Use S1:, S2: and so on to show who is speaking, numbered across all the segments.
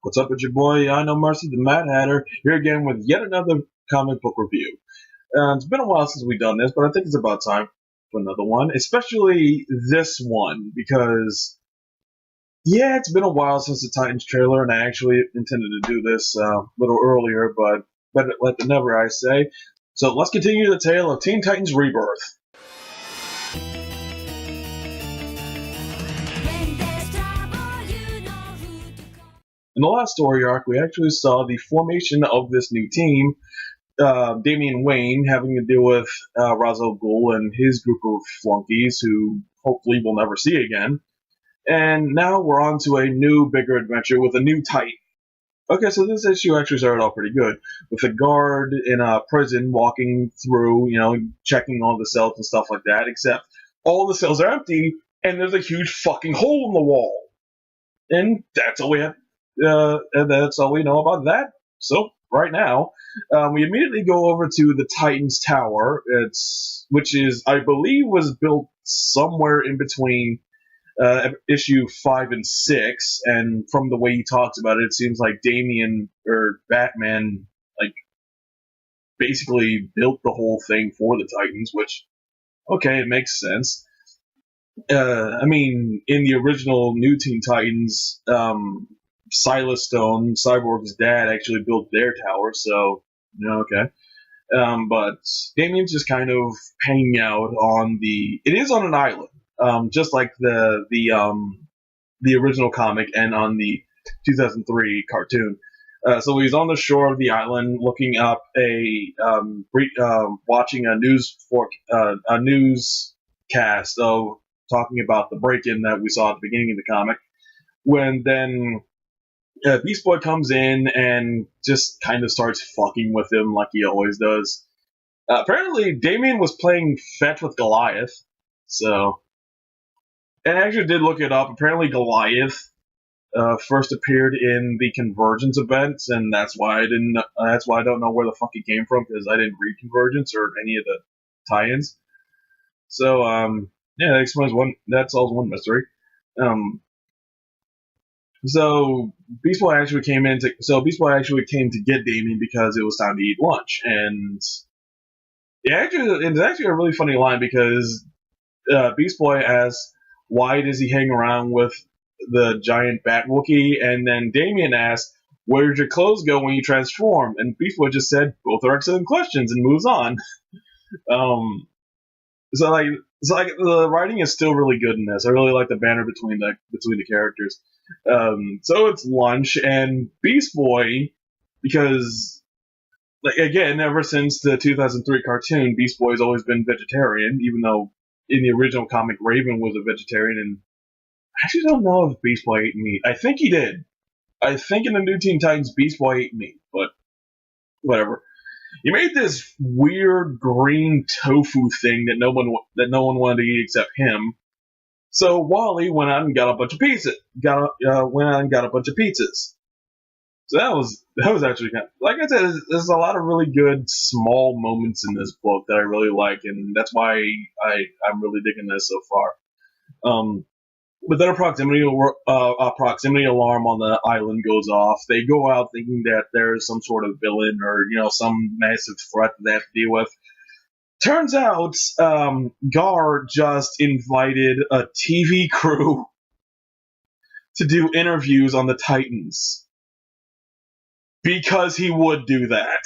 S1: What's up with your boy? I know Mercy, the Mad Hatter, here again with yet another comic book review. It's been a while since we've done this, but I think it's about time for another one, especially this one, because, yeah, it's been a while since the Titans trailer, and I actually intended to do this a little earlier, but better late than never, I say. So let's continue the tale of Teen Titans Rebirth. In the last story arc, we actually saw the formation of this new team, Damian Wayne having to deal with Ra's al Ghul and his group of flunkies who hopefully we'll never see again. And now we're on to a new, bigger adventure with a new Titan. Okay, so this issue actually started off pretty good, with a guard in a prison walking through, checking all the cells and stuff like that, except all the cells are empty, and there's a huge fucking hole in the wall. And that's all we have. And that's all we know about that. So, right now, we immediately go over to the Titans Tower, which is, I believe, was built somewhere in between issue 5 and 6, and from the way he talks about it, it seems like Damian, or Batman, basically built the whole thing for the Titans, which, okay, it makes sense. In the original New Teen Titans, Silas Stone, Cyborg's dad, actually built their tower, so, okay. But Damien's just kind of hanging out on it is on an island, just like the original comic and on the 2003 cartoon. So he's on the shore of the island, looking up watching a newscast of talking about the break-in that we saw at the beginning of the comic. When then Beast Boy comes in and just kind of starts fucking with him like he always does. Apparently, Damien was playing fetch with Goliath, so. And I actually did look it up. Apparently, Goliath first appeared in the Convergence events, and that's why I didn't. That's why I don't know where the fuck he came from, because I didn't read Convergence or any of the tie-ins. So, yeah, that explains one. That solves one mystery. So Beast Boy actually came to get Damien because it was time to eat lunch, and it's actually a really funny line because Beast Boy asks, why does he hang around with the giant Bat Wookiee, and then Damien asks, where did your clothes go when you transform? And Beast Boy just said, both are excellent questions, and moves on. So the writing is still really good in this. I really like the banter between the characters. So it's lunch, and Beast Boy, because again, ever since the 2003 cartoon, Beast Boy has always been vegetarian, even though in the original comic Raven was a vegetarian, and I actually don't know if Beast Boy ate meat. I think he did. I think in the New Teen Titans, Beast Boy ate meat, but whatever. He made this weird green tofu thing that no one wanted to eat except him. So Wally went out and got a bunch of pizzas. So that was actually kind of, like I said, there's a lot of really good small moments in this book that I really like, and that's why I'm really digging this so far. But then a proximity alarm on the island goes off. They go out thinking that there's some sort of villain or some massive threat that they have to deal with. Turns out, Gar just invited a TV crew to do interviews on the Titans. Because he would do that.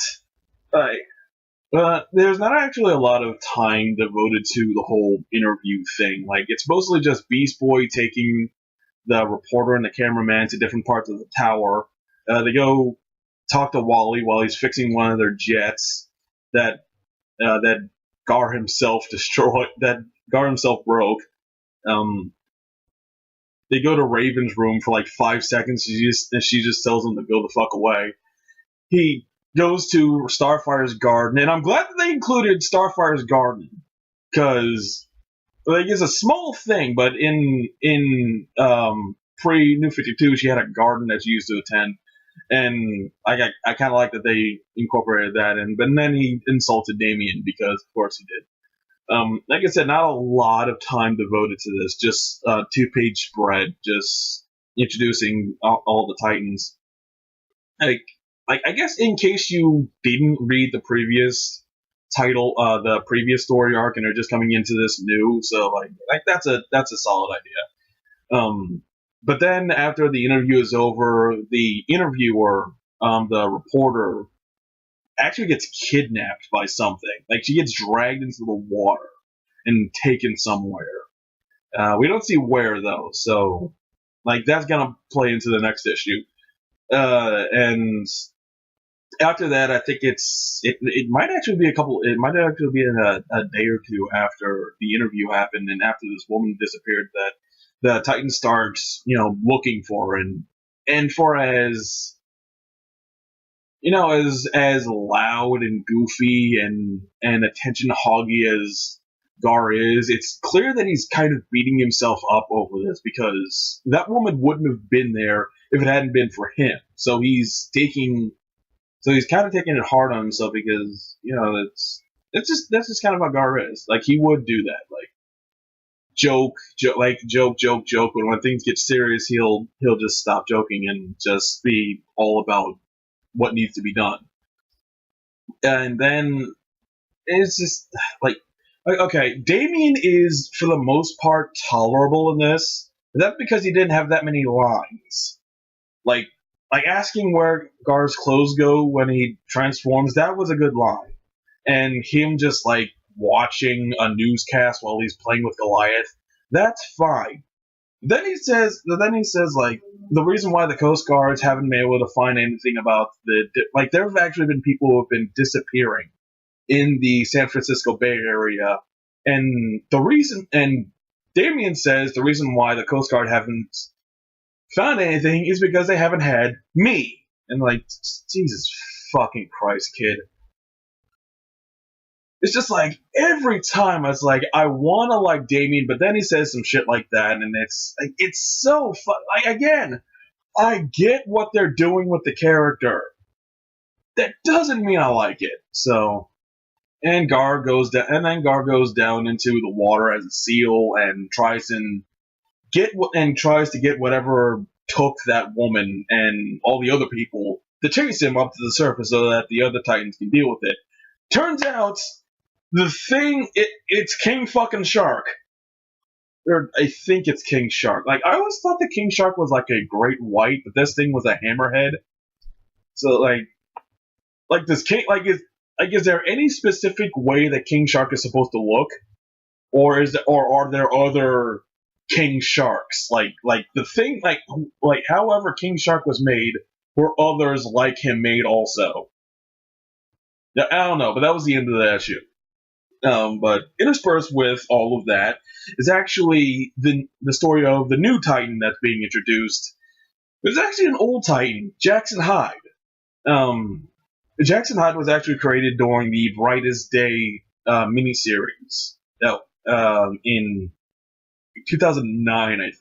S1: There's not actually a lot of time devoted to the whole interview thing. It's mostly just Beast Boy taking the reporter and the cameraman to different parts of the tower. They go talk to Wally while he's fixing one of their jets that Gar himself broke. They go to Raven's room for 5 seconds, and she just tells him to go the fuck away. He goes to Starfire's garden, and I'm glad that they included Starfire's garden, because it's a small thing, but in pre-New 52, she had a garden that she used to attend, and I kind of like that they incorporated that in. But then he insulted Damien, because of course he did. Like I said, not a lot of time devoted to this, just a 2-page spread, just introducing all the Titans. like I guess in case you didn't read the previous title, the previous story arc, and are just coming into this new, so like that's a solid idea. But then after the interview is over, the interviewer, the reporter, actually gets kidnapped by something. Like she gets dragged into the water and taken somewhere. We don't see where though, so like that's gonna play into the next issue. And after that, I think it might actually be it might actually be a day or two after the interview happened and after this woman disappeared that the Titan starts looking for her. And for as loud and goofy and attention hoggy as Gar is, it's clear that he's kind of beating himself up over this because that woman wouldn't have been there if it hadn't been for him. So he's kind of taking it hard on himself because that's just kind of how Gar is. Like he would do that, like joke, but when things get serious, he'll just stop joking and just be all about what needs to be done. And then it's just like okay, Damien is for the most part tolerable in this. But that's because he didn't have that many lines. Like asking where Gar's clothes go when he transforms, that was a good line. And him just like watching a newscast while he's playing with Goliath, that's fine. Then he says like the reason why the Coast Guards haven't been able to find anything about there have actually been people who have been disappearing in the San Francisco Bay Area, and Damien says the reason why the Coast Guard haven't found anything is because they haven't had me. And like, Jesus fucking Christ, kid. It's just like every time I was like, I want to like Damien, but then he says some shit like that, and it's so fun. Like again, I get what they're doing with the character. That doesn't mean I like it. So, and Gar goes down, into the water as a seal and tries to get whatever took that woman and all the other people to chase him up to the surface so that the other Titans can deal with it. Turns out the thing, it's King fucking Shark. Or I think it's King Shark. Like, I always thought the King Shark was like a great white, but this thing was a hammerhead. So, does King, is there any specific way that King Shark is supposed to look? Or are there other King Sharks? Like the thing, however King Shark was made, were others like him made also? Now, I don't know, but that was the end of the issue. But interspersed with all of that is actually the story of the new Titan that's being introduced. There's actually an old Titan, Jackson Hyde. Jackson Hyde was actually created during the Brightest Day miniseries in 2009, I think.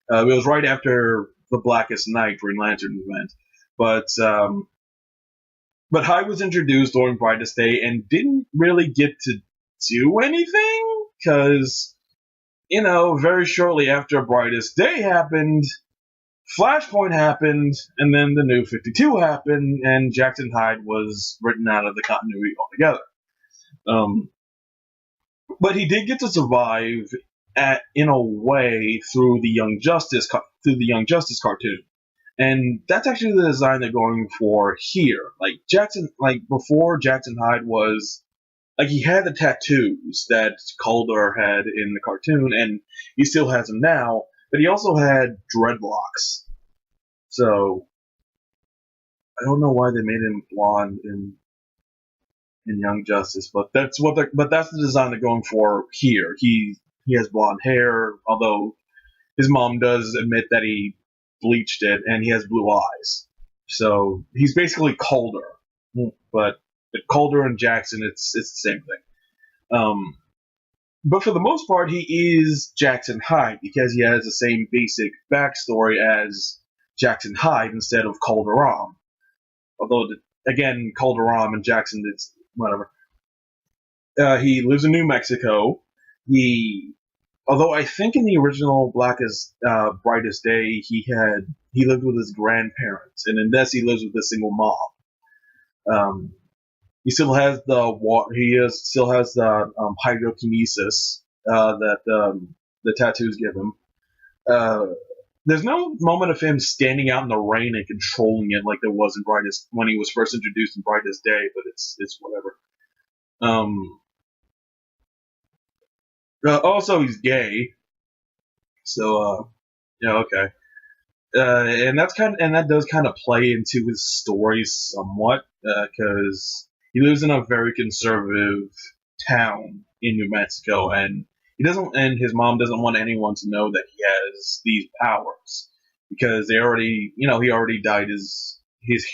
S1: It was right after the Blackest Night Green Lantern event. But Hyde was introduced during Brightest Day and didn't really get to do anything because, very shortly after Brightest Day happened, Flashpoint happened, and then the New 52 happened, and Jackson Hyde was written out of the continuity altogether. But he did get to survive in a way through the Young Justice cartoon. And that's actually the design they're going for here. Before Jackson Hyde was, he had the tattoos that Calder had in the cartoon, and he still has them now, but he also had dreadlocks. So, I don't know why they made him blonde in Young Justice, but that's the design they're going for here. He has blonde hair, although his mom does admit that he bleached it, and he has blue eyes. So he's basically Calder, but Calder and Jackson, it's the same thing. But for the most part, he is Jackson Hyde because he has the same basic backstory as Jackson Hyde instead of Calderon. Although, again, Calderon and Jackson, it's whatever. He lives in New Mexico. Although I think in the original Brightest Day, he had he lived with his grandparents, and in this he lives with a single mom. He still has still has the hydrokinesis that the tattoos give him. There's no moment of him standing out in the rain and controlling it like there was in Brightest when he was first introduced in Brightest Day, but it's whatever. Also, he's gay, so okay. And that does kind of play into his story somewhat, because he lives in a very conservative town in New Mexico, and his mom doesn't want anyone to know that he has these powers, because he already dyed his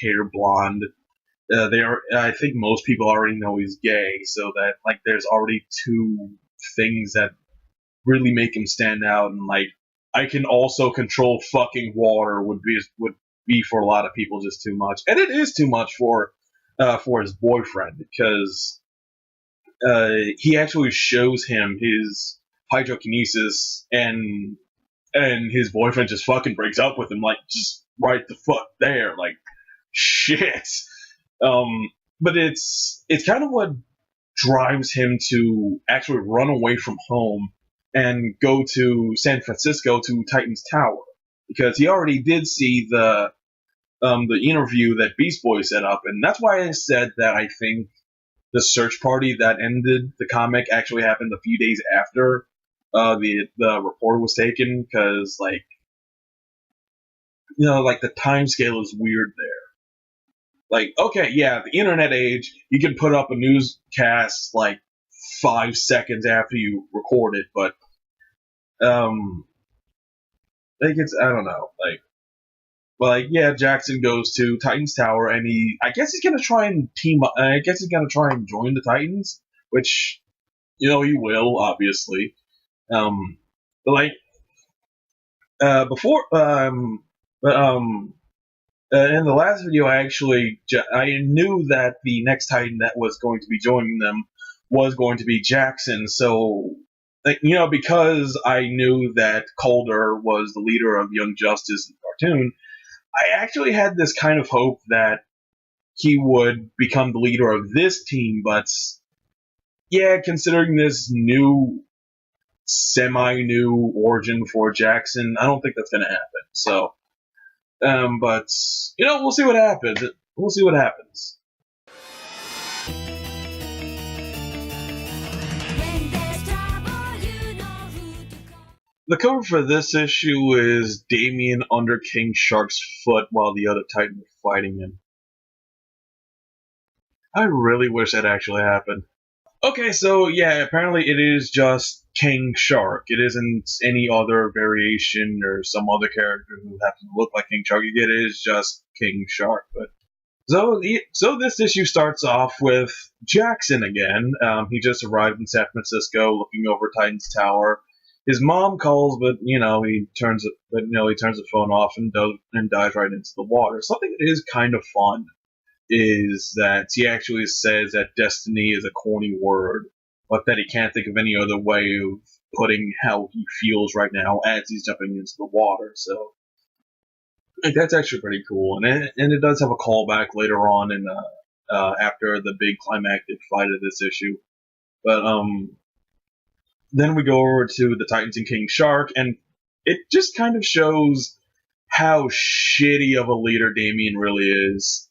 S1: hair blonde. I think most people already know he's gay, so that there's already two things that really make him stand out, and I can also control fucking water would be for a lot of people just too much, and it is too much for his boyfriend, because he actually shows him his hydrokinesis, and his boyfriend just fucking breaks up with him just right the fuck there, shit. But it's kind of what drives him to actually run away from home and go to San Francisco to Titans Tower, because he already did see the interview that Beast Boy set up, and that's why I said that I think the search party that ended the comic actually happened a few days after the report was taken, because the time scale is weird there. Okay, yeah, the internet age, you can put up a newscast 5 seconds after you record it, but it's, I don't know, yeah, Jackson goes to Titans Tower, and I guess he's gonna try and team up. I guess he's gonna try and join the Titans, which he will, obviously. But before, in the last video, I knew that the next Titan that was going to be joining them was going to be Jackson. So, because I knew that Calder was the leader of Young Justice in the cartoon, I actually had this kind of hope that he would become the leader of this team. But yeah, considering this semi-new origin for Jackson, I don't think that's going to happen. So. But we'll see what happens. We'll see what happens. The cover for this issue is Damien under King Shark's foot while the other Titan are fighting him. I really wish that actually happened. Okay, so yeah, apparently it is just King Shark. It isn't any other variation or some other character who happens to look like King Shark. It is just King Shark. But so this issue starts off with Jackson again. He just arrived in San Francisco, looking over Titan's Tower. His mom calls, but he turns the phone off and dives right into the water. Something that is kind of fun is that he actually says that destiny is a corny word, but that he can't think of any other way of putting how he feels right now as he's jumping into the water. So that's actually pretty cool, and it does have a callback later on in after the big climactic fight of this issue. But then we go over to the Titans and King Shark, and it just kind of shows how shitty of a leader Damien really is.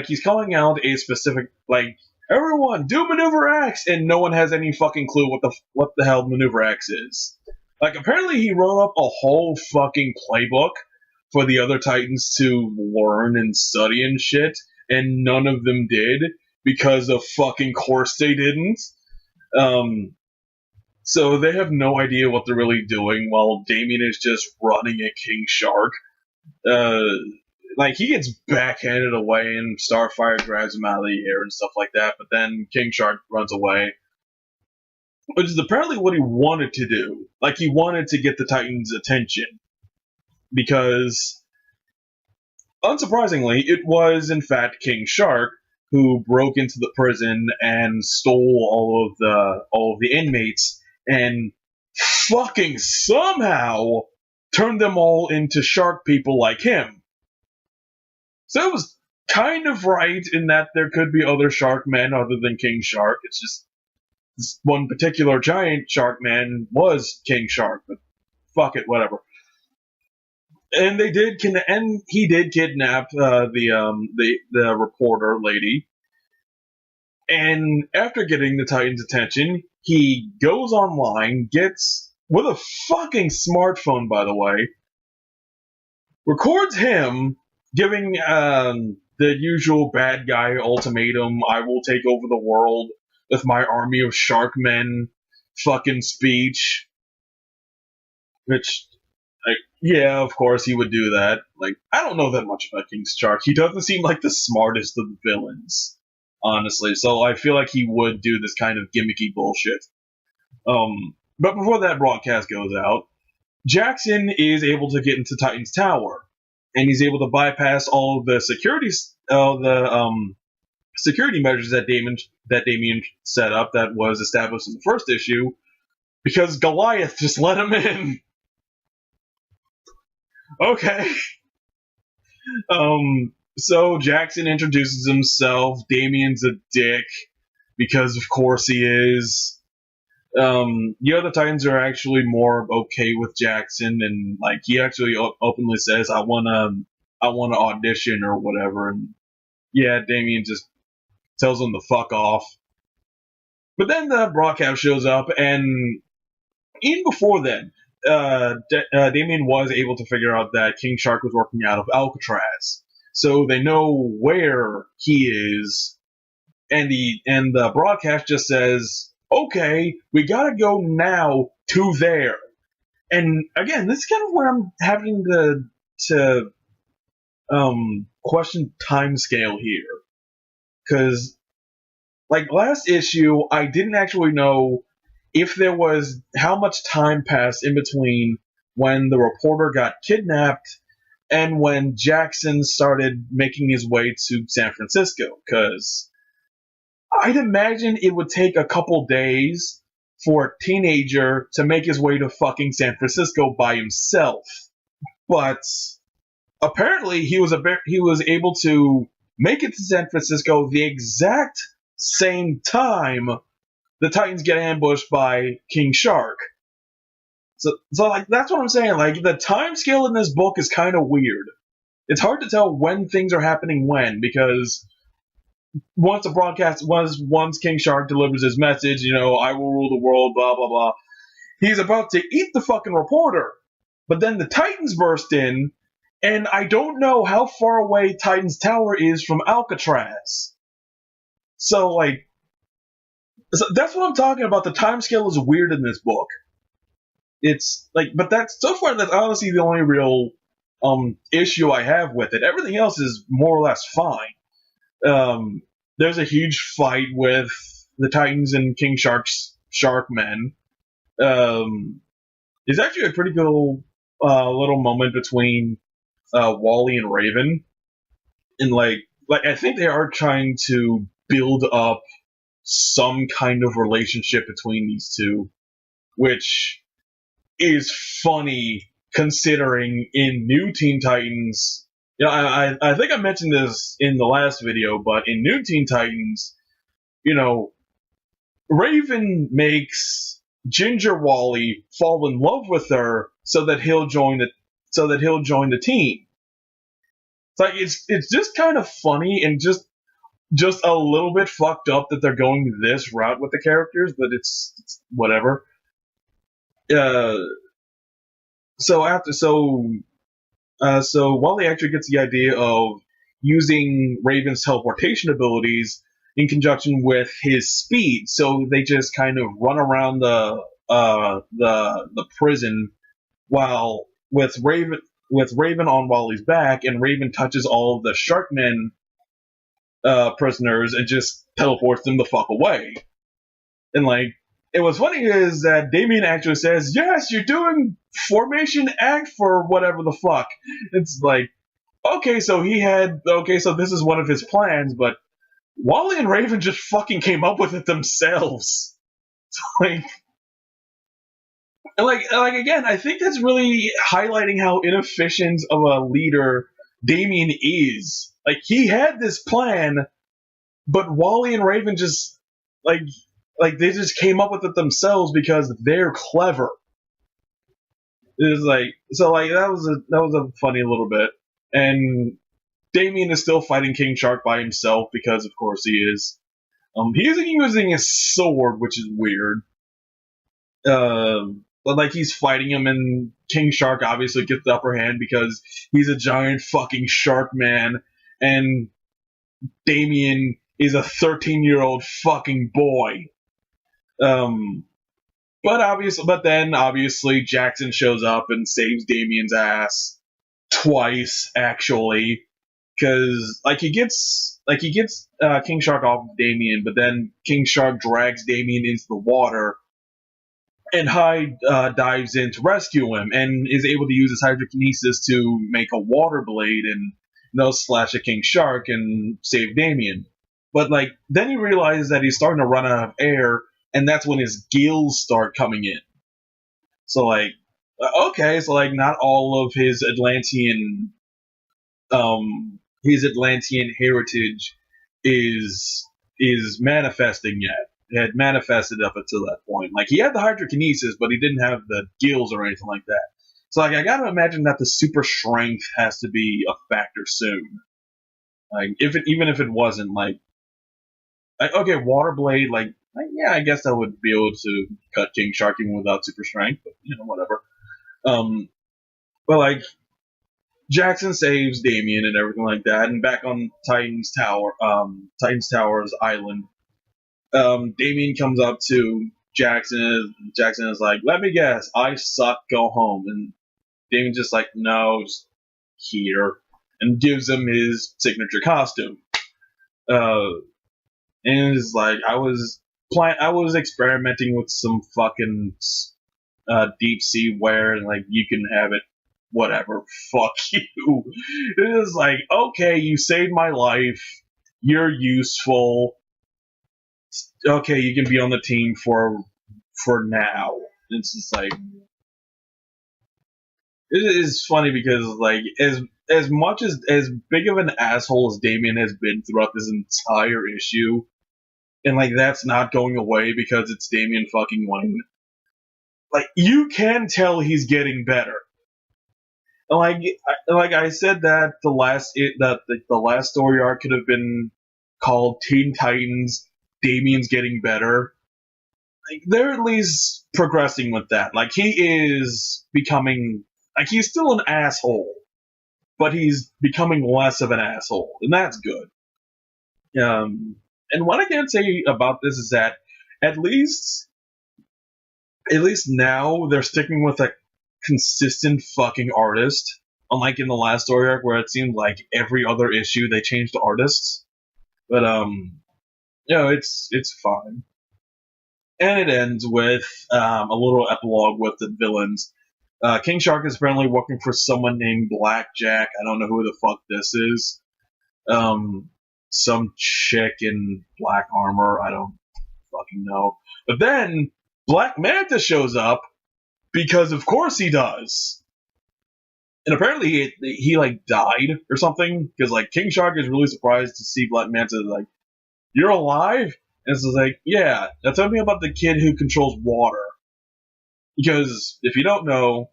S1: He's calling out a specific, everyone, do Maneuver X! And no one has any fucking clue what the hell Maneuver X is. Apparently he wrote up a whole fucking playbook for the other Titans to learn and study and shit, and none of them did, because of fucking course they didn't. So they have no idea what they're really doing, while Damien is just running at King Shark. He gets backhanded away, and Starfire grabs him out of the air and stuff like that, but then King Shark runs away. Which is apparently what he wanted to do. He wanted to get the Titans' attention. Because, unsurprisingly, it was, in fact, King Shark who broke into the prison and stole all of the inmates, and fucking somehow turned them all into shark people like him. So it was kind of right in that there could be other shark men other than King Shark. It's just this one particular giant shark man was King Shark, but fuck it, whatever. And he did kidnap the reporter lady. And after getting the Titans' attention, he goes online, gets with a fucking smartphone, by the way, records him giving the usual bad guy ultimatum, I will take over the world with my army of shark men fucking speech. Which, like, yeah, of course he would do that. Like, I don't know that much about King Shark. He doesn't seem like the smartest of the villains, honestly. So I feel like he would do this kind of gimmicky bullshit. But before that broadcast goes out, Jackson is able to get into Titan's Tower, and he's able to bypass all of the security measures that Damian set up that was established in the first issue, because Goliath just let him in. Okay. So Jackson introduces himself. Damian's a dick, because of course he is. The other Titans are actually more okay with Jackson, and like he actually openly says, "I wanna audition or whatever." And yeah, Damian just tells him to fuck off. But then the broadcast shows up, and even before then, Damian was able to figure out that King Shark was working out of Alcatraz, so they know where he is, and the broadcast just says, okay, we gotta go now to there. And again, this is kind of where I'm having to question timescale here. Because, like, last issue, I didn't actually know if there was how much time passed in between when the reporter got kidnapped and when Jackson started making his way to San Francisco. Because I'd imagine it would take a couple days for a teenager to make his way to fucking San Francisco by himself. But apparently he was able to make it to San Francisco the exact same time the Titans get ambushed by King Shark. So like, that's what I'm saying. Like, the time scale in this book is kind of weird. It's hard to tell when things are happening when, because once King Shark delivers his message, I will rule the world, blah, blah, blah, he's about to eat the fucking reporter. But then the Titans burst in, and I don't know how far away Titan's Tower is from Alcatraz. So, like, that's what I'm talking about. The time scale is weird in this book. It's, like, but that's honestly the only real issue I have with it. Everything else is more or less fine. There's a huge fight with the Titans and King Shark's Sharkmen. It's actually a pretty cool little moment between Wally and Raven, and like I think they are trying to build up some kind of relationship between these two, which is funny considering in New Teen Titans. I think I mentioned this in the last video, but in New Teen Titans, Raven makes Ginger Wally fall in love with her so that he'll join the team. It's like it's just kind of funny and just a little bit fucked up that they're going this route with the characters, but it's whatever. So Wally actually gets the idea of using Raven's teleportation abilities in conjunction with his speed. So they just kind of run around the prison while with Raven on Wally's back, and Raven touches all of the Sharkmen prisoners and just teleports them the fuck away. And like, it was funny is that Damian actually says, yes, you're doing Formation Act for whatever the fuck. It's like, okay, so this is one of his plans, but Wally and Raven just fucking came up with it themselves. Like, And like again, I think that's really highlighting how inefficient of a leader Damien is. Like he had this plan, but Wally and Raven just like they just came up with it themselves because they're clever. It was like so like that was a funny little bit. And Damien is still fighting King Shark by himself because of course he is. He isn't using his sword, which is weird. But like he's fighting him, and King Shark obviously gets the upper hand because he's a giant fucking shark man, and Damien is a 13-year-old fucking boy. But then obviously Jackson shows up and saves Damien's ass twice, actually, because he gets King Shark off of Damien, but then King Shark drags Damien into the water, and Hyde dives in to rescue him and is able to use his hydrokinesis to make a water blade and slash at King Shark and save Damien. But like then he realizes that he's starting to run out of air, and that's when his gills start coming in. So like, okay, so like not all of his Atlantean heritage is manifesting yet. It had manifested up until that point. Like he had the hydrokinesis, but he didn't have the gills or anything like that. So like I gotta imagine that the super strength has to be a factor soon. Like even if it wasn't like okay, water blade, like yeah, I guess I would be able to cut King Shark even without super strength, but whatever. But like Jackson saves Damien and everything like that, and back on Titan's Tower's island. Damien comes up to Jackson. Jackson is like, "Let me guess, I suck. Go home." And Damien's just like, "No, just here," and gives him his signature costume. And it's like, I was experimenting with some fucking deep sea wear, and like you can have it. Whatever. Fuck you. It is like, okay, you saved my life. You're useful. Okay, you can be on the team for now. It's just like it is funny because like as much as big of an asshole as Damien has been throughout this entire issue, and like that's not going away because it's Damien fucking Wayne. Like you can tell he's getting better. And like I said that the last story arc could have been called Teen Titans. Damien's getting better. Like they're at least progressing with that. Like he is becoming like he's still an asshole, but he's becoming less of an asshole, and that's good. And what I can say about this is that at least now they're sticking with a consistent fucking artist, unlike in the last story arc where it seemed like every other issue they changed the artists. But it's fine. And it ends with a little epilogue with the villains. King Shark is apparently working for someone named Blackjack. I don't know who the fuck this is. Some chick in black armor. I don't fucking know. But then Black Manta shows up because of course he does. And apparently he like died or something because like King Shark is really surprised to see Black Manta like, "You're alive?" And it's like, "Yeah, now tell me about the kid who controls water." Because if you don't know,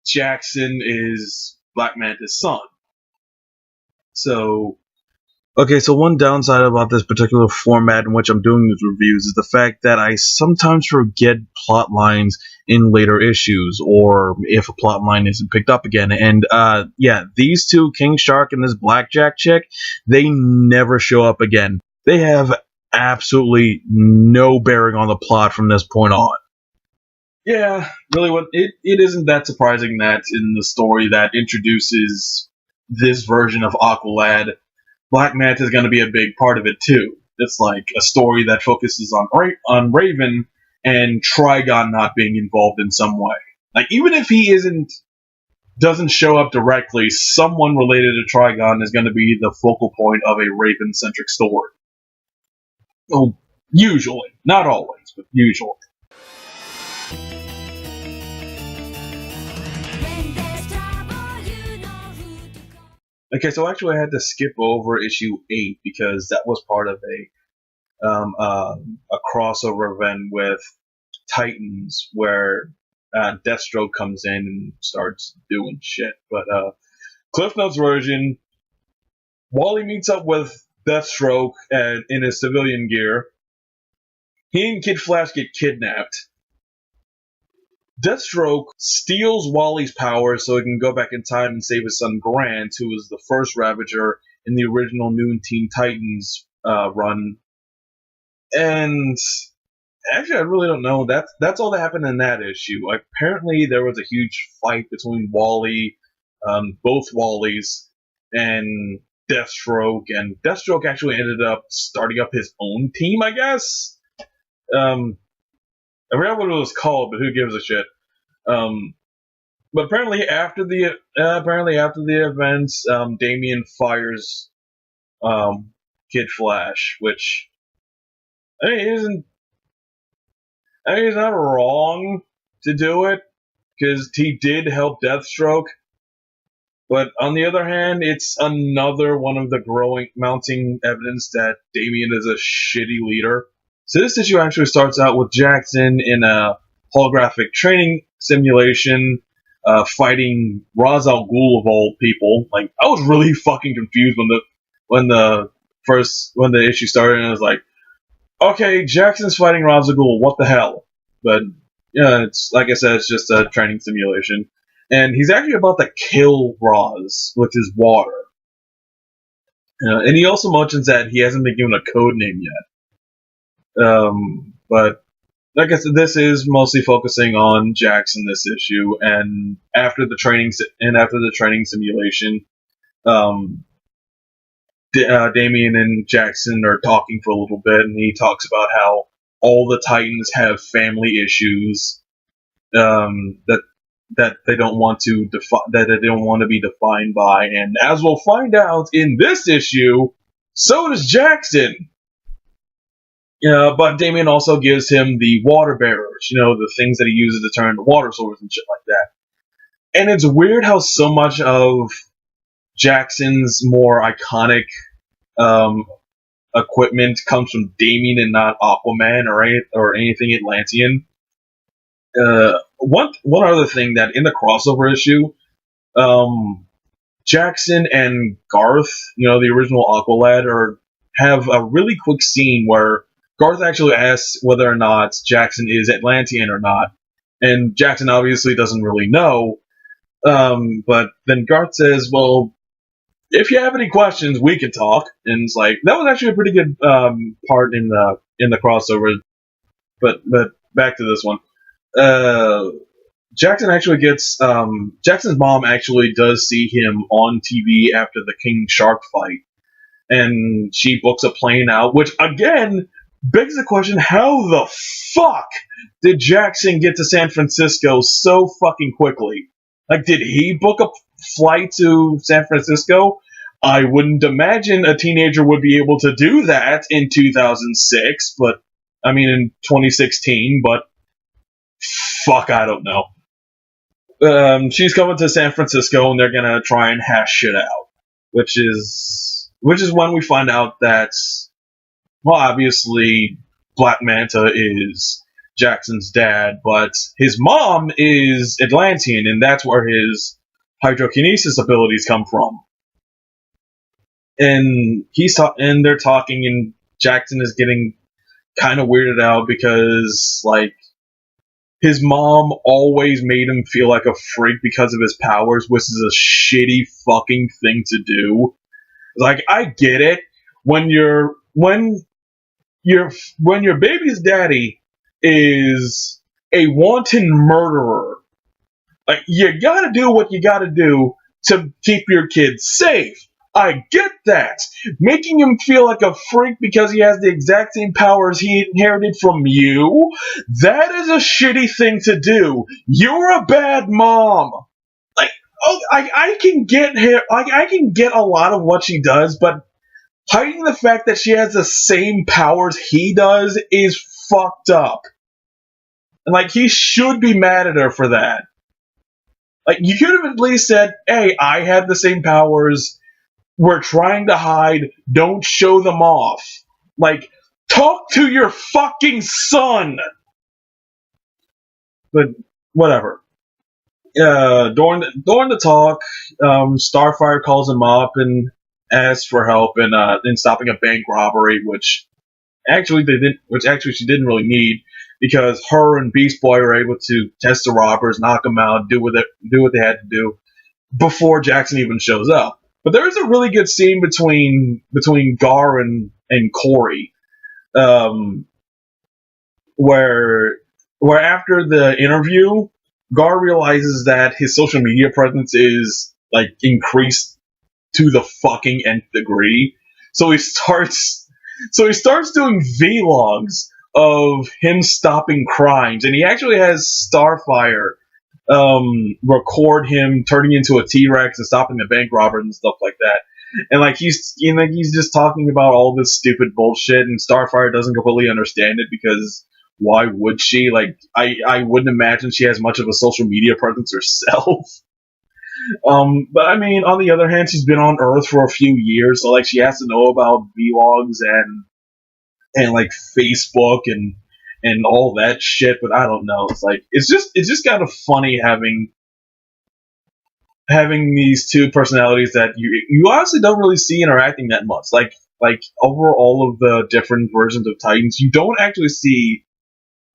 S1: Jackson is Black Manta's son. So one downside about this particular format in which I'm doing these reviews is the fact that I sometimes forget plot lines in later issues, or if a plot line isn't picked up again. And these two, King Shark and this Blackjack chick, they never show up again. They have absolutely no bearing on the plot from this point on. Yeah, really, it isn't that surprising that in the story that introduces this version of Aqualad, Black Manta is going to be a big part of it too. It's like a story that focuses on Raven and Trigon not being involved in some way. Like even if he doesn't show up directly, someone related to Trigon is going to be the focal point of a Raven-centric story. Well, usually, not always, but usually. Okay, so actually I had to skip over issue 8 because that was part of a crossover event with Titans where Deathstroke comes in and starts doing shit. But Cliff Notes version, Wally meets up with Deathstroke and in his civilian gear. He and Kid Flash get kidnapped. Deathstroke steals Wally's powers so he can go back in time and save his son Grant, who was the first Ravager in the original New Teen Titans run. And actually, I really don't know. That's all that happened in that issue. Apparently, there was a huge fight between Wally, both Wallys, and Deathstroke, and Deathstroke actually ended up starting up his own team, I guess. I forgot what it was called, but who gives a shit? But apparently after the events, Damian fires Kid Flash, which I mean he's not wrong to do it because he did help Deathstroke. But on the other hand, it's another one of the mounting evidence that Damian is a shitty leader. So this issue actually starts out with Jackson in a holographic training simulation, fighting Ra's al Ghul of all people. Like, I was really fucking confused when the issue started, and I was like, okay, Jackson's fighting Ra's al Ghul, what the hell? But yeah, it's like I said, it's just a training simulation, and he's actually about to kill Ra's with his water. And he also mentions that he hasn't been given a code name yet. But like I said, this is mostly focusing on Jackson this issue, and after the training simulation, Damian and Jackson are talking for a little bit, and he talks about how all the Titans have family issues that they don't want to be defined by, and as we'll find out in this issue, so does Jackson. But Damian also gives him the water bearers, the things that he uses to turn into water swords and shit like that. And it's weird how so much of Jackson's more iconic equipment comes from Damian and not Aquaman or anything Atlantean. One other thing that in the crossover issue, Jackson and Garth, the original Aqualad, have a really quick scene where Garth actually asks whether or not Jackson is Atlantean or not, and Jackson obviously doesn't really know. But then Garth says, "Well, if you have any questions, we can talk." And it's like that was actually a pretty good part in the crossover. But back to this one. Jackson actually gets Jackson's mom actually does see him on TV after the King Shark fight, and she books a plane out, which again begs the question: how the fuck did Jackson get to San Francisco so fucking quickly? Like, did he book a flight to San Francisco? I wouldn't imagine a teenager would be able to do that in 2006, but I mean in 2016, but fuck, I don't know. She's coming to San Francisco, and they're gonna try and hash shit out, which is when we find out that, well, obviously Black Manta is Jackson's dad, but his mom is Atlantean, and that's where his hydrokinesis abilities come from. And they're talking, and Jackson is getting kind of weirded out because, like, his mom always made him feel like a freak because of his powers, which is a shitty fucking thing to do. Like, I get it. When your baby's daddy is a wanton murderer, like, you gotta do what you gotta do to keep your kids safe. I get that. Making him feel like a freak because he has the exact same powers he inherited from you, that is a shitty thing to do. You're a bad mom. Like, oh, I can get her. I can get a lot of what she does, but hiding the fact that she has the same powers he does is fucked up. And, like, he should be mad at her for that. Like, you could have at least said, hey, I had the same powers. we're trying to hide. Don't show them off. Like, talk to your fucking son. But whatever. During the talk, Starfire calls him up and asks for help in stopping a bank robbery, which actually she didn't really need, because her and Beast Boy are able to test the robbers, knock them out, do what they had to do before Jackson even shows up. But there is a really good scene between Gar and Corey, where after the interview, Gar realizes that his social media presence is like increased to the fucking nth degree. So he starts doing vlogs of him stopping crimes, and he actually has Starfire record him turning into a T-Rex and stopping the bank robbers and stuff like that. And like he's just talking about all this stupid bullshit, and Starfire doesn't completely understand it, because why would she? Like, I wouldn't imagine she has much of a social media presence herself. But I mean, on the other hand, she's been on Earth for a few years, so like she has to know about vlogs and like Facebook and all that shit. But I don't know. It's like it's just kind of funny having these two personalities that you honestly don't really see interacting that much. Like over all of the different versions of Titans, you don't actually see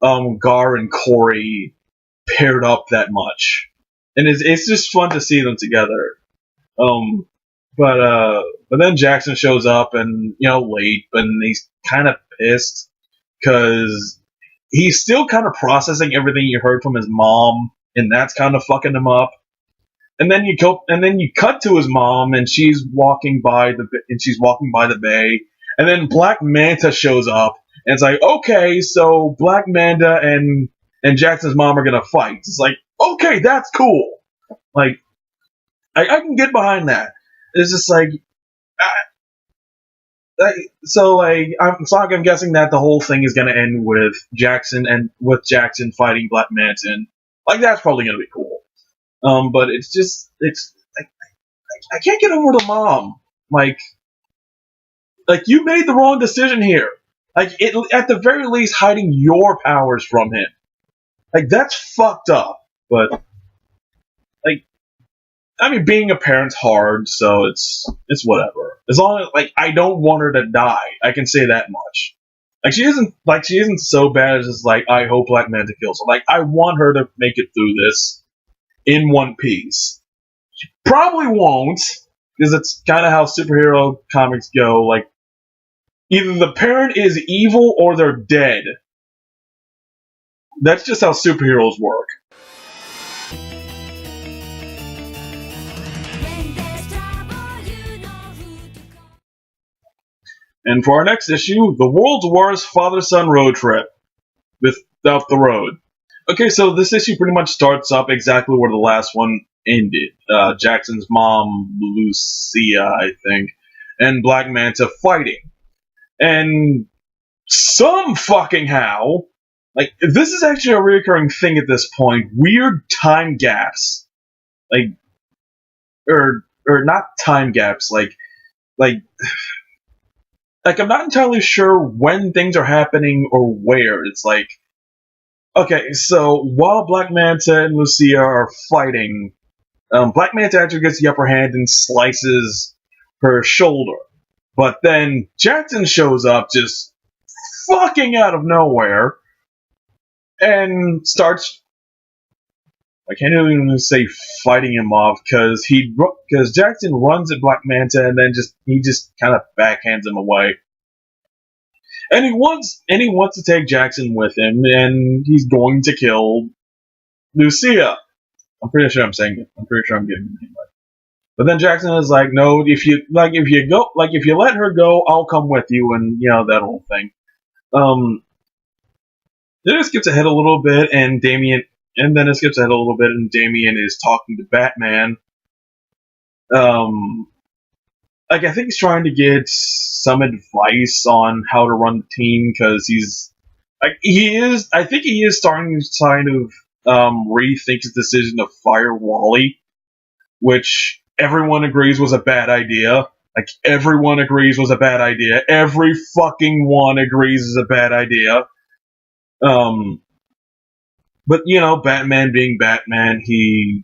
S1: Gar and Corey paired up that much, and it's just fun to see them together. But then Jackson shows up, and late, and he's kind of pissed because he's still kind of processing everything he heard from his mom, and that's kind of fucking him up. And then you cut to his mom, and she's walking by the bay, and then Black Manta shows up, and it's like, okay, so Black Manta and Jackson's mom are gonna fight. It's like, okay, that's cool. Like, I can get behind that. It's just like, I'm guessing that the whole thing is gonna end with Jackson fighting Black Manta, and like that's probably gonna be cool. But I can't get over the mom. Like you made the wrong decision here. Like, at the very least, hiding your powers from him. Like, that's fucked up. But like, I mean, being a parent's hard, so it's whatever. As long as, like, I don't want her to die. I can say that much. Like, she isn't so bad as just like, I hope Black Manta kills her. Like, I want her to make it through this in one piece. She probably won't, because it's kind of how superhero comics go. Like, either the parent is evil or they're dead. That's just how superheroes work. And for our next issue, the world's worst father-son road trip without the road. Okay, so this issue pretty much starts up exactly where the last one ended. Jackson's mom, Lucia, I think, and Black Manta fighting. And some fucking how, like, this is actually a recurring thing at this point, weird time gaps. Like, or not time gaps, like I'm not entirely sure when things are happening or where. It's like, okay, so while Black Manta and Lucia are fighting, Black Manta actually gets the upper hand and slices her shoulder. But then Jackson shows up just fucking out of nowhere and starts, I can't even say fighting him off, because Jackson runs at Black Manta and then he just kind of backhands him away. And he wants to take Jackson with him, and he's going to kill Lucia. I'm pretty sure I'm saying it. I'm pretty sure I'm getting it right. But then Jackson is like, no, if you let her go, I'll come with you, and that whole thing. Then it skips ahead a little bit, and Damian is talking to Batman. I think he's trying to get some advice on how to run the team, because I think he is starting to kind of rethink his decision to fire Wally, which everyone agrees was a bad idea. Like, everyone agrees was a bad idea. Every fucking one agrees is a bad idea. But, Batman being Batman, he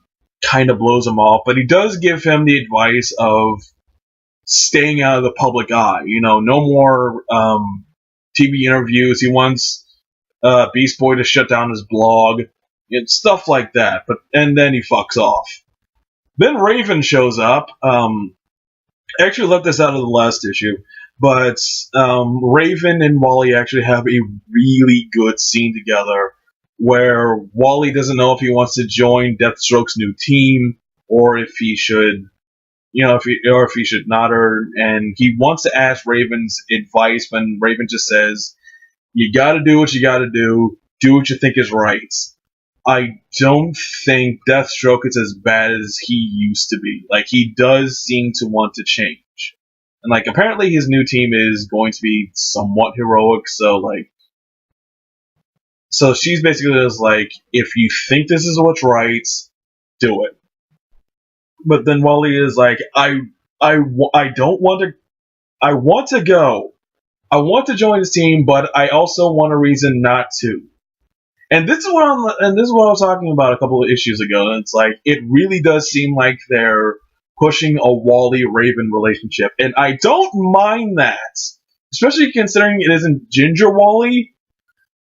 S1: kind of blows him off, but he does give him the advice of staying out of the public eye. No more TV interviews. He wants Beast Boy to shut down his blog. Stuff like that. And then he fucks off. Then Raven shows up. I actually left this out of the last issue, but Raven and Wally actually have a really good scene together where Wally doesn't know if he wants to join Deathstroke's new team or if he should, if he should not, and he wants to ask Raven's advice when Raven just says, "You got to do what you got to do what you think is right." I don't think Deathstroke is as bad as he used to be. Like, he does seem to want to change. And, apparently his new team is going to be somewhat heroic, so she's basically just like, if you think this is what's right, do it. But then Wally is like, I don't want to, I want to go. I want to join this team, but I also want a reason not to. And this is what I was talking about a couple of issues ago. And it's like, it really does seem like they're pushing a Wally-Raven relationship. And I don't mind that. Especially considering it isn't Ginger Wally.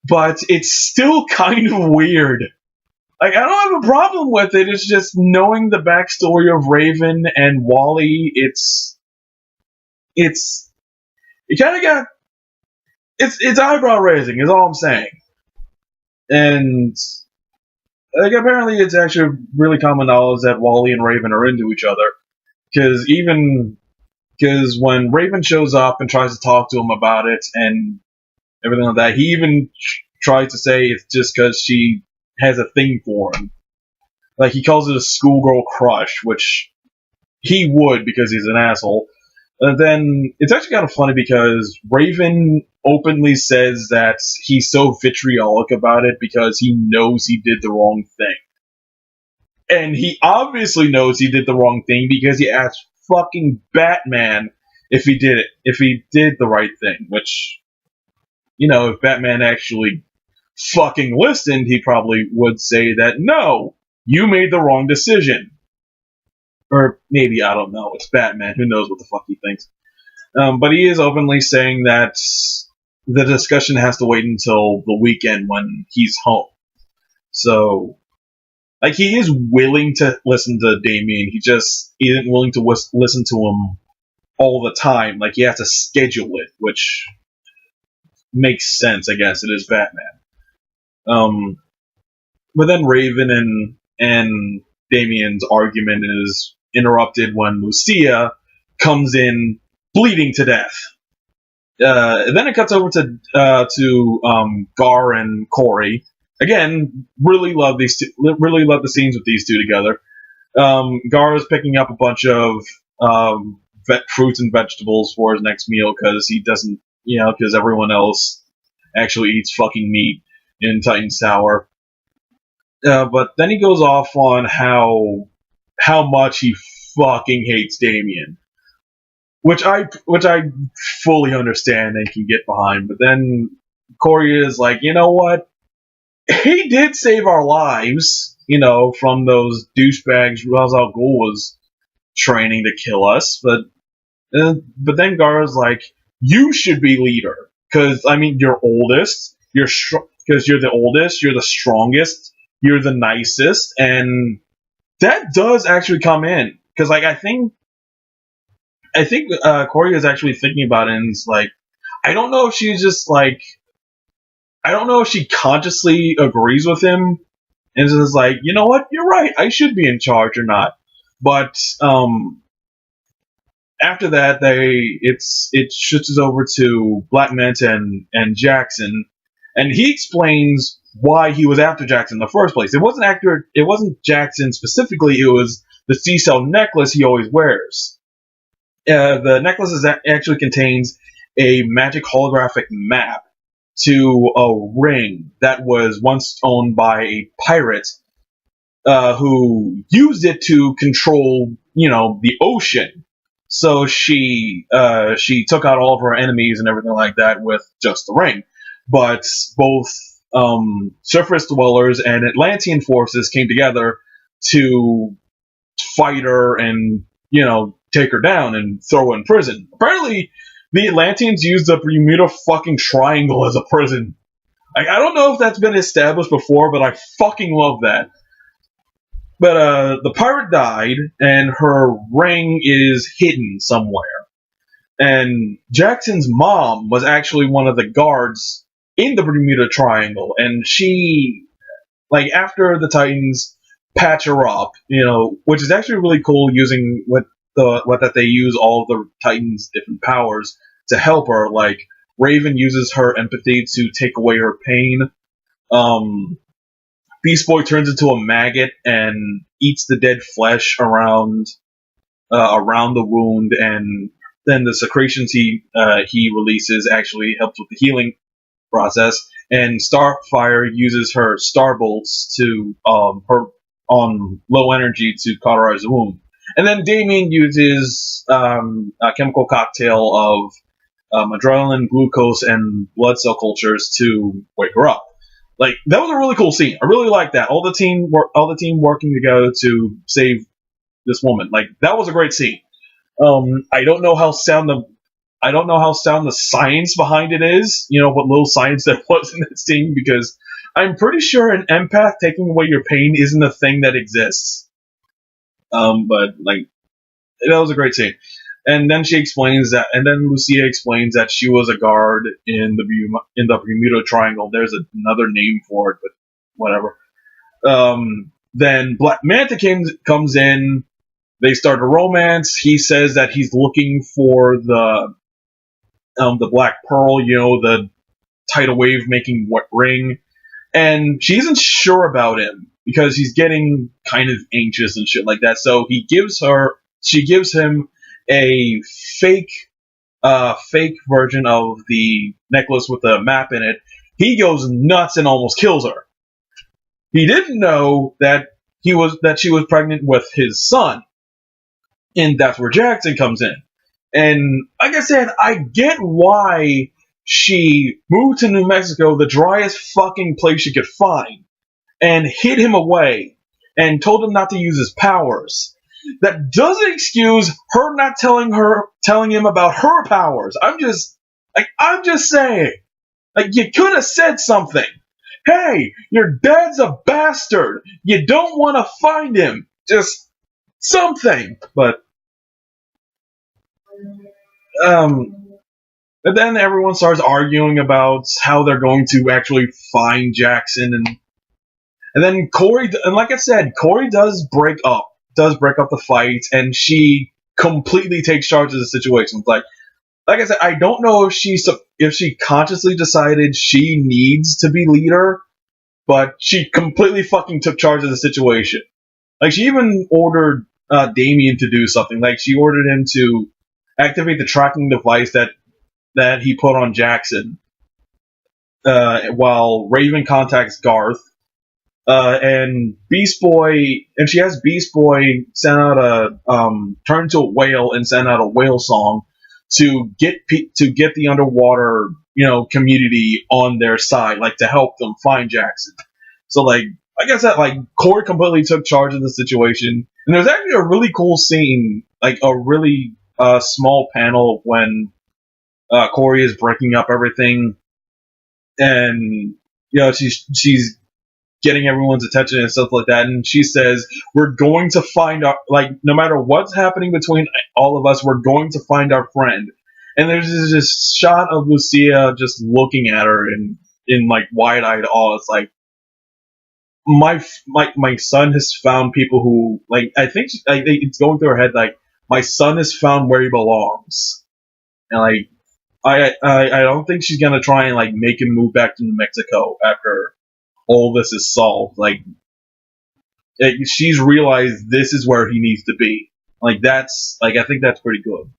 S1: But it's still kind of weird. I don't have a problem with it. It's just knowing the backstory of Raven and Wally. It's eyebrow raising. Is all I'm saying. And apparently it's actually really common knowledge that Wally and Raven are into each other. Because when Raven shows up and tries to talk to him about it and everything like that, he even tries to say it's just because she has a thing for him. Like, he calls it a schoolgirl crush, which he would because he's an asshole. And then it's actually kind of funny because Raven openly says that he's so vitriolic about it because he knows he did the wrong thing. And he obviously knows he did the wrong thing because he asked fucking Batman if he did the right thing, which, if Batman actually fucking listened, he probably would say that, no, you made the wrong decision. Or maybe, I don't know, it's Batman, who knows what the fuck he thinks. But he is openly saying that the discussion has to wait until the weekend when he's home. So, he is willing to listen to Damian, he just isn't willing to listen to him all the time. He has to schedule it, which makes sense, I guess. It is Batman. But then Raven and Damian's argument is interrupted when Lucia comes in bleeding to death. And then it cuts over to Gar and Corey. Again, really love the scenes with these two together. Gar is picking up a bunch of fruits and vegetables for his next meal because he doesn't, because everyone else actually eats fucking meat in Titan's Tower. But then he goes off on how much he fucking hates Damian, which I fully understand and can get behind. But then Corey is like, you know what? He did save our lives, from those douchebags Ra's al Ghul was training to kill us. But then Gar's like, you should be leader because you're oldest, because you're the oldest, you're the strongest, you're the nicest, and that does actually come in because I think Corey is actually thinking about it and is like, I don't know if she's just like, I don't know if she consciously agrees with him and is like, you know what, you're right, I should be in charge or not. But after that, it switches over to Black Manta and Jackson, and he explains why he was after Jackson in the first place. It wasn't Jackson specifically, it was the C-Cell necklace he always wears. The necklace actually contains a magic holographic map to a ring that was once owned by a pirate who used it to control, the ocean. So she took out all of her enemies and everything like that with just the ring. But both surface dwellers and Atlantean forces came together to fight her and, take her down and throw her in prison. Apparently, the Atlanteans used the Bermuda fucking Triangle as a prison. I don't know if that's been established before, but I fucking love that. But the pirate died, and her ring is hidden somewhere. And Jackson's mom was actually one of the guards in the Bermuda Triangle, and she, after the Titans patch her up, which is actually really cool, using what that they use all of the Titans' different powers to help her. Like, Raven uses her empathy to take away her pain. Beast Boy turns into a maggot and eats the dead flesh around the wound, and then the secretions he releases actually helps with the healing process. And Starfire uses her star bolts to her on low energy to cauterize the wound. And then Damien uses a chemical cocktail of adrenaline, glucose, and blood cell cultures to wake her up. That was a really cool scene. I really liked that. All the team working together to save this woman. That was a great scene. I don't know how sound the science behind it is. What little science there was in that scene, because I'm pretty sure an empath taking away your pain isn't a thing that exists. But that was a great scene. And then she explains that, and then Lucia explains that she was a guard in the Bermuda Triangle. There's another name for it, but whatever. Then Black Manta comes in. They start a romance. He says that he's looking for the Black Pearl, the tidal wave making ring, and she isn't sure about him because he's getting kind of anxious and shit like that. So she gives him a fake version of the necklace with a map in it. He goes nuts and almost kills her. He didn't know that she was pregnant with his son, and that's where Jackson comes in. And like I said, I get why she moved to New Mexico, the driest fucking place she could find, and hid him away and told him not to use his powers. That doesn't excuse her not telling him about her powers. I'm just saying. You could have said something. Hey, your dad's a bastard. You don't want to find him. Just something. But then everyone starts arguing about how they're going to actually find Jackson, and then Corey, and like I said, Corey does break up the fight, and she completely takes charge of the situation. Like I said, I don't know if she consciously decided she needs to be leader, but she completely fucking took charge of the situation. She even ordered Damien to do something. She ordered him to activate the tracking device that he put on Jackson, while Raven contacts Garth. And Beast Boy, and she has Beast Boy send out turn into a whale and send out a whale song to get the underwater, community on their side, to help them find Jackson. So, like I said, Corey completely took charge of the situation, and there's actually a really cool scene, a really small panel when Corey is breaking up everything, and she's getting everyone's attention and stuff like that, and she says, we're going to find our, no matter what's happening between all of us, we're going to find our friend. And there's this shot of Lucia just looking at her in wide-eyed awe. It's my son has found people who, I think it's going through her head, my son has found where he belongs. And I don't think she's gonna try and make him move back to New Mexico after all this is solved. She's realized this is where he needs to be. I think that's pretty good.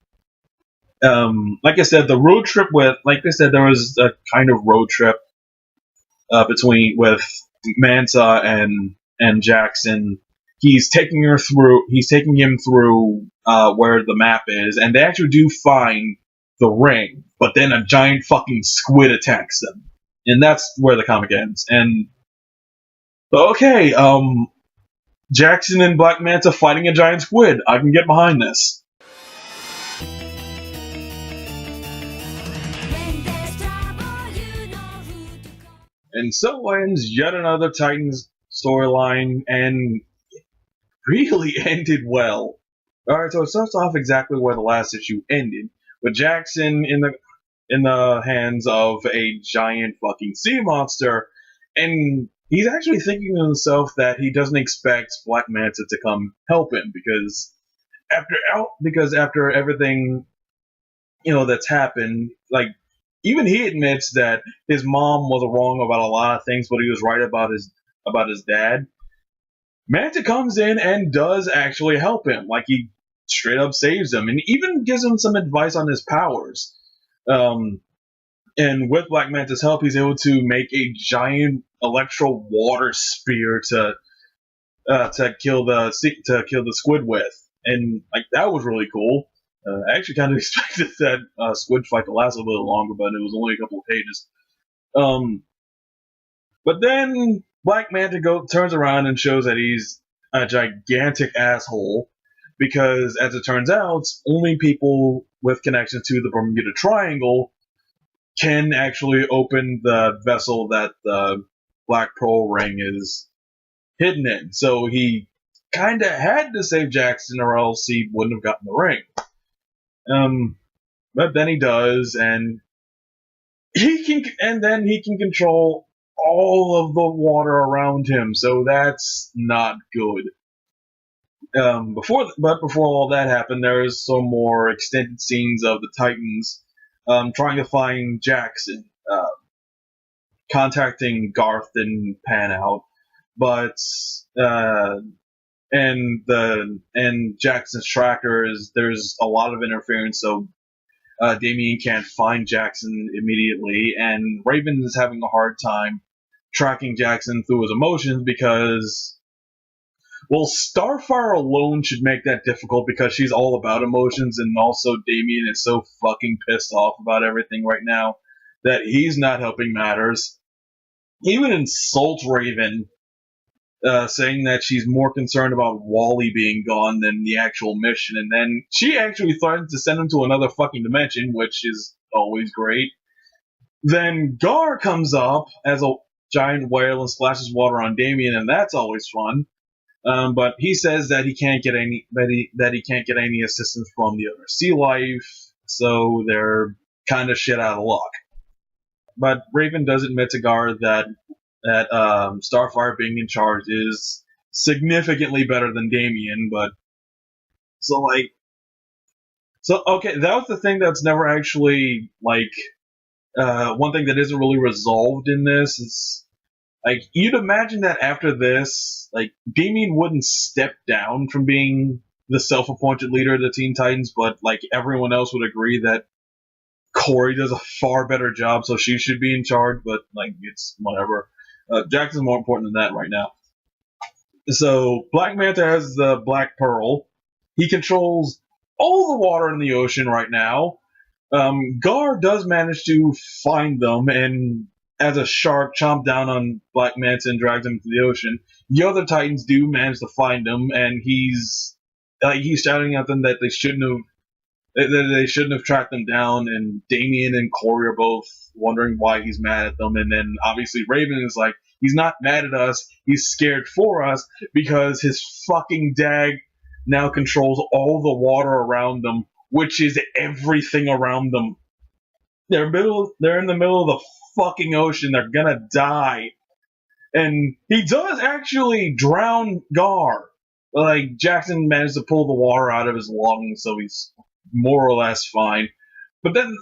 S1: Like I said, the road trip there was a kind of road trip with Manta and Jackson, he's taking her through. He's taking him through where the map is, and they actually do find the ring. But then a giant fucking squid attacks them, and that's where the comic ends. And okay, Jackson and Black Manta fighting a giant squid. I can get behind this. And so ends yet another Titans storyline, and really ended well. Alright, so it starts off exactly where the last issue ended, with Jackson in the hands of a giant fucking sea monster, and he's actually thinking to himself that he doesn't expect Black Manta to come help him, because after everything that's happened, like, even he admits that his mom was wrong about a lot of things, but he was right about his dad. Manta comes in and does actually help him. Like, he straight up saves him, and even gives him some advice on his powers. And with Black Manta's help, he's able to make a giant electro water spear to kill the squid with, and like that was really cool. I actually kind of expected that squid fight to last a little longer, but it was only a couple of pages. But then Black Manta turns around and shows that he's a gigantic asshole, because as it turns out, only people with connection to the Bermuda Triangle can actually open the vessel that the Black Pearl ring is hidden in. So he kind of had to save Jackson, or else he wouldn't have gotten the ring. But then he does, and he can control all of the water around him. So that's not good. Before all that happened, there's some more extended scenes of the Titans trying to find Jackson, contacting Garth didn't pan out, but and Jackson's tracker there's a lot of interference, so Damian can't find Jackson immediately, and Raven is having a hard time tracking Jackson through his emotions because, well, Starfire alone should make that difficult because she's all about emotions, and also Damian is so fucking pissed off about everything right now that he's not helping matters. He even insults Raven, saying that she's more concerned about Wally being gone than the actual mission, and then she actually threatens to send him to another fucking dimension, which is always great. Then Gar comes up as a giant whale and splashes water on Damian, and that's always fun. But he says that he can't get any assistance from the other sea life, so they're kind of shit out of luck. But Raven does admit to Gar that Starfire being in charge is significantly better than Damian, but okay, that was the thing that's never actually one thing that isn't really resolved in this is, like, you'd imagine that after this, like, Damian wouldn't step down from being the self-appointed leader of the Teen Titans, but like everyone else would agree that Corey does a far better job, so she should be in charge, but like, it's whatever. Jackson's more important than that right now. So Black Manta has the Black Pearl. He controls all the water in the ocean right now. Gar does manage to find them, and as a shark chomp down on Black Manta and drags him to the ocean. The other Titans do manage to find him, and he's shouting at them that they shouldn't have tracked them down, and Damian and Corey are both wondering why he's mad at them, and then obviously Raven is like, he's not mad at us, he's scared for us, because his fucking dag now controls all the water around them, which is everything around them. They're in the middle of the fucking ocean, they're gonna die. And he does actually drown Gar. Like, Jackson managed to pull the water out of his lungs, so he's more or less fine. But then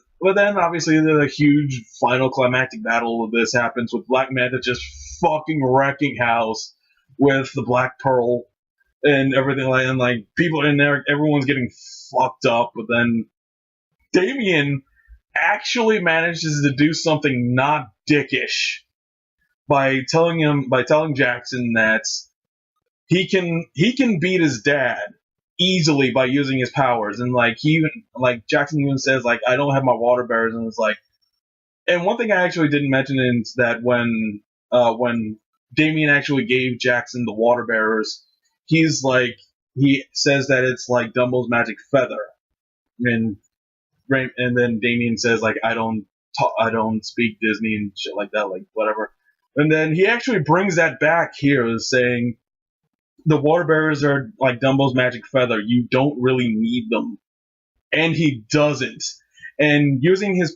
S1: obviously the huge final climactic battle of this happens with Black Manta just fucking wrecking house with the Black Pearl and everything, and like people in there, everyone's getting fucked up. But then Damian actually manages to do something not dickish by telling Jackson that he can beat his dad easily by using his powers, and like he even like Jackson even says like I don't have my water bearers, and it's like, and one thing I actually didn't mention is that when Damien actually gave Jackson the water bearers, he says that it's like Dumbledore's magic feather, and and then Damien says like I don't speak Disney and shit like that, like whatever. And then he actually brings that back here, saying the water bearers are like Dumbledore's magic feather. You don't really need them, and he doesn't. And using his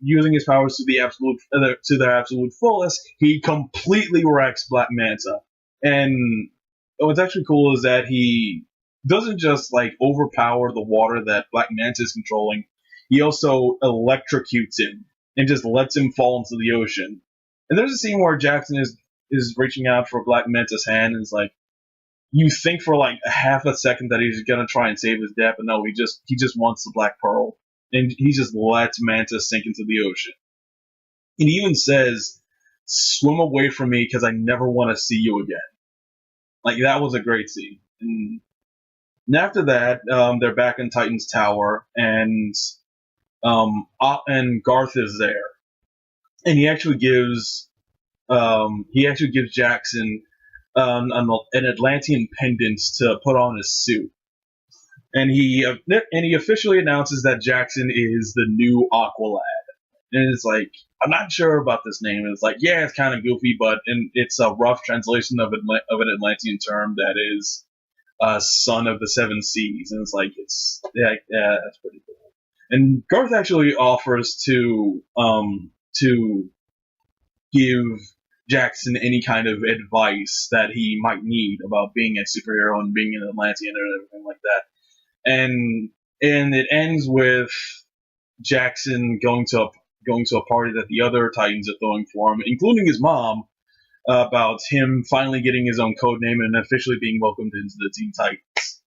S1: using his powers to the absolute to their absolute fullest, he completely wrecks Black Manta. And what's actually cool is that he doesn't just like overpower the water that Black Manta is controlling. He also electrocutes him and just lets him fall into the ocean. And there's a scene where Jackson is reaching out for Black Manta's hand, and it's like you think for like a half a second that he's gonna try and save his dad, but no, he just wants the Black Pearl, and he just lets Manta sink into the ocean. And he even says, "Swim away from me, because I never want to see you again." Like that was a great scene. And after that, they're back in Titan's Tower, and Garth is there, and he actually gives Jackson an Atlantean pendant to put on his suit, and he officially announces that Jackson is the new Aqualad. And it's like, I'm not sure about this name. It's like, yeah, it's kind of goofy, but it's a rough translation of an Atlantean term that is son of the seven seas, and it's like yeah, that's pretty cool. And Garth actually offers to give Jackson any kind of advice that he might need about being a superhero and being an Atlantean and everything like that. And it ends with Jackson going to a party that the other Titans are throwing for him, including his mom, about him finally getting his own code name and officially being welcomed into the Teen Titans.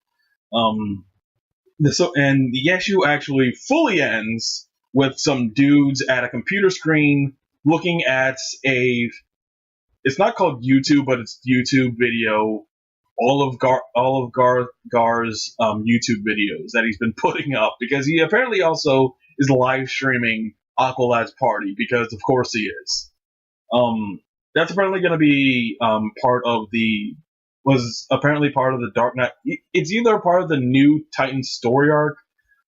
S1: And the issue actually fully ends with some dudes at a computer screen looking at it's not called YouTube, but it's YouTube video, all of Gar's YouTube videos that he's been putting up, because he apparently also is live streaming Aqualad's party, because of course he is. That's apparently going to be part of the Dark Knight. It's either part of the new Titans story arc,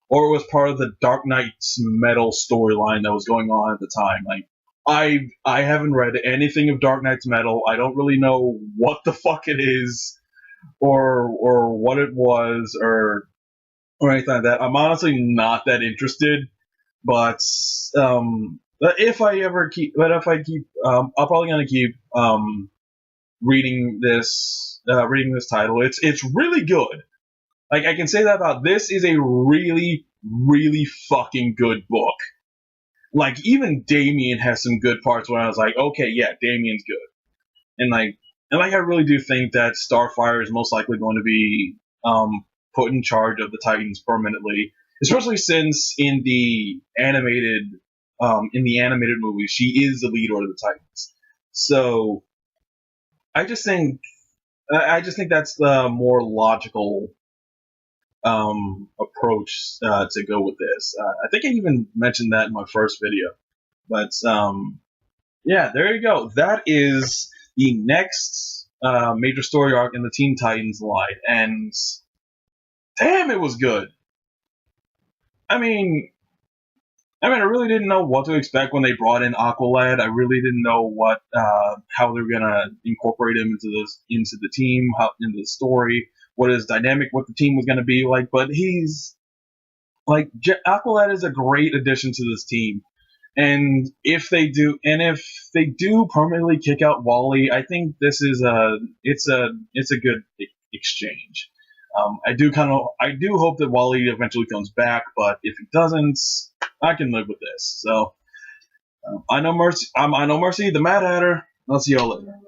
S1: or it was part of the Dark Knight's Metal storyline that was going on at the time. Like, I haven't read anything of Dark Knight's Metal. I don't really know what the fuck it is, or what it was, or anything like that. I'm honestly not that interested. But if I keep, I'm probably gonna keep reading this title. It's really good. Like, I can say that about this is a really, really fucking good book. Like, even Damien has some good parts where I was like, okay, yeah, Damien's good. And I really do think that Starfire is most likely going to be put in charge of the Titans permanently, especially since in the animated movie she is the leader of the Titans. So I just think that's the more logical approach to go with this. I think I even mentioned that in my first video, but yeah, there you go. That is the next major story arc in the Teen Titans line, and damn, it was good. I mean, I really didn't know what to expect when they brought in Aqualad. I really didn't know how they were gonna incorporate him into the team, into the story, what his dynamic, what the team was gonna be like. But he's like, Aqualad is a great addition to this team, and if they do permanently kick out Wally, I think this is it's a good exchange. I do hope that Wally eventually comes back, but if he doesn't, I can live with this. So, I know Mercy, the Mad Hatter. I'll see y'all later.